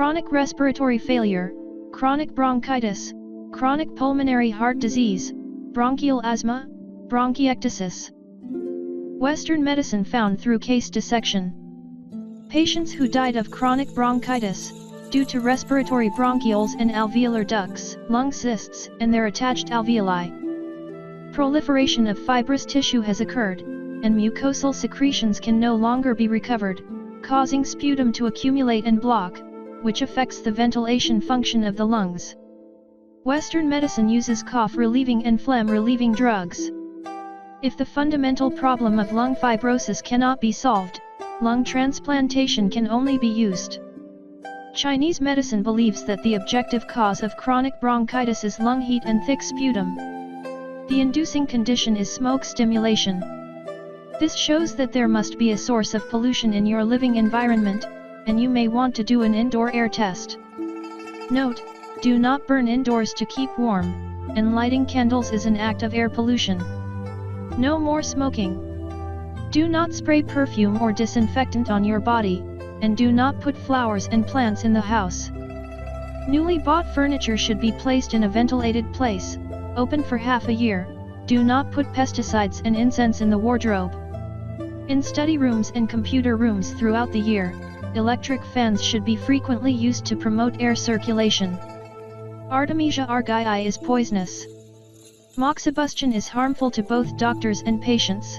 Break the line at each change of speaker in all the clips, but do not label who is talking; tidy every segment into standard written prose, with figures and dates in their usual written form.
chronic respiratory failure, chronic bronchitis, chronic pulmonary heart disease, bronchial asthma, bronchiectasis. Western medicine found through case dissection. Patients who died of chronic bronchitis, due to respiratory bronchioles and alveolar ducts, lung cysts, and their attached alveoli. Proliferation of fibrous tissue has occurred, and mucosal secretions can no longer be recovered, causing sputum to accumulate and block, which affects the ventilation function of the lungs. Western medicine uses cough-relieving and phlegm-relieving drugs. If the fundamental problem of lung fibrosis cannot be solved, lung transplantation can only be used. Chinese medicine believes that the objective cause of chronic bronchitis is lung heat and thick sputum. The inducing condition is smoke stimulation. This shows that there must be a source of pollution in your living environment, and you may want to do an indoor air test. Note: do not burn indoors to keep warm, and lighting candles is an act of air pollution. No more smoking. Do not spray perfume or disinfectant on your body, and do not put flowers and plants in the house. Newly bought furniture should be placed in a ventilated place, open for half a year. Do not put pesticides and incense in the wardrobe. In study rooms and computer rooms throughout the year, electric fans should be frequently used to promote air circulation. Artemisia argyri is poisonous. Moxibustion is harmful to both doctors and patients.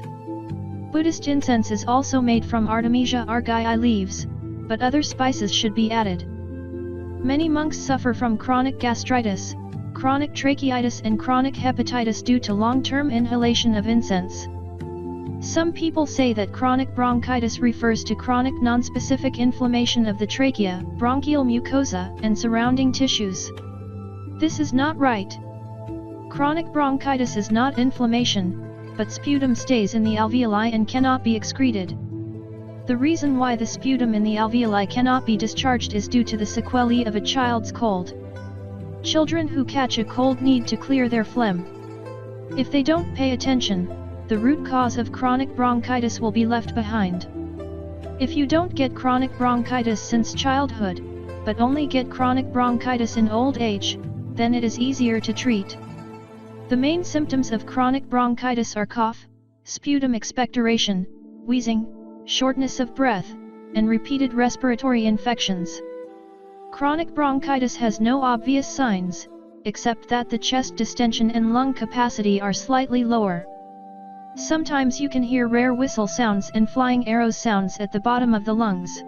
Buddhist incense is also made from Artemisia argyri leaves, but other spices should be added. Many monks suffer from chronic gastritis, chronic tracheitis and chronic hepatitis due to long-term inhalation of incense. Some people say that chronic bronchitis refers to chronic nonspecific inflammation of the trachea, bronchial mucosa, and surrounding tissues. This is not right. Chronic bronchitis is not inflammation, but sputum stays in the alveoli and cannot be excreted. The reason why the sputum in the alveoli cannot be discharged is due to the sequelae of a child's cold. Children who catch a cold need to clear their phlegm. If they don't pay attention, the root cause of chronic bronchitis will be left behind. If you don't get chronic bronchitis since childhood, but only get chronic bronchitis in old age, then it is easier to treat. The main symptoms of chronic bronchitis are cough, sputum expectoration, wheezing, shortness of breath, and repeated respiratory infections. Chronic bronchitis has no obvious signs, except that the chest distension and lung capacity are slightly lower. Sometimes you can hear rare whistle sounds and flying arrows sounds at the bottom of the lungs.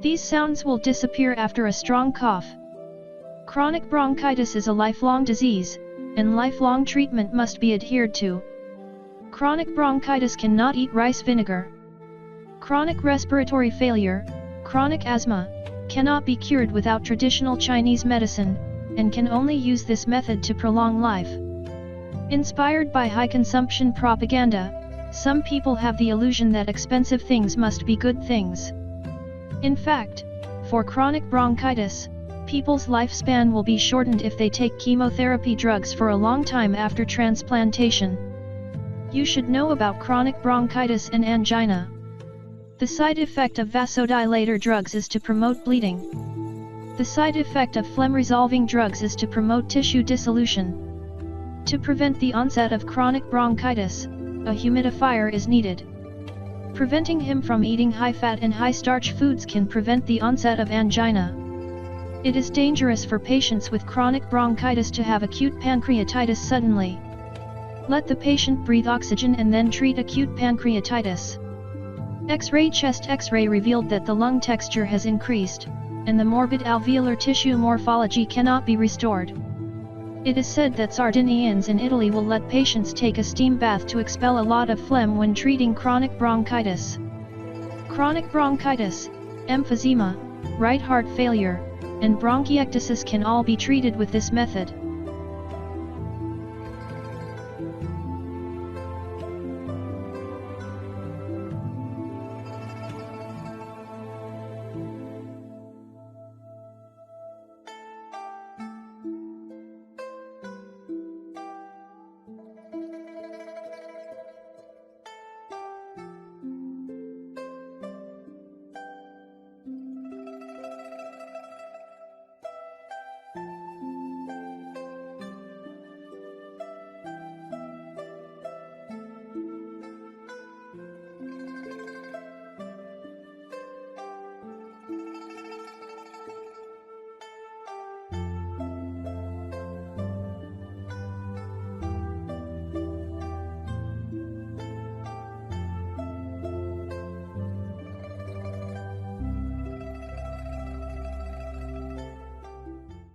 These sounds will disappear after a strong cough. Chronic bronchitis is a lifelong disease, and lifelong treatment must be adhered to. Chronic bronchitis cannot eat rice vinegar. Chronic respiratory failure, chronic asthma, cannot be cured without traditional Chinese medicine, and can only use this method to prolong life. Inspired by high consumption propaganda, some people have the illusion that expensive things must be good things. In fact, for chronic bronchitis, people's lifespan will be shortened if they take chemotherapy drugs for a long time after transplantation. You should know about chronic bronchitis and angina. The side effect of vasodilator drugs is to promote bleeding. The side effect of phlegm-resolving drugs is to promote tissue dissolution. To prevent the onset of chronic bronchitis, a humidifier is needed. Preventing him from eating high-fat and high-starch foods can prevent the onset of angina. It is dangerous for patients with chronic bronchitis to have acute pancreatitis suddenly. Let the patient breathe oxygen and then treat acute pancreatitis. X-ray chest X-ray revealed that the lung texture has increased, and the morbid alveolar tissue morphology cannot be restored. It is said that Sardinians in Italy will let patients take a steam bath to expel a lot of phlegm when treating chronic bronchitis. Chronic bronchitis, emphysema, right heart failure, and bronchiectasis can all be treated with this method.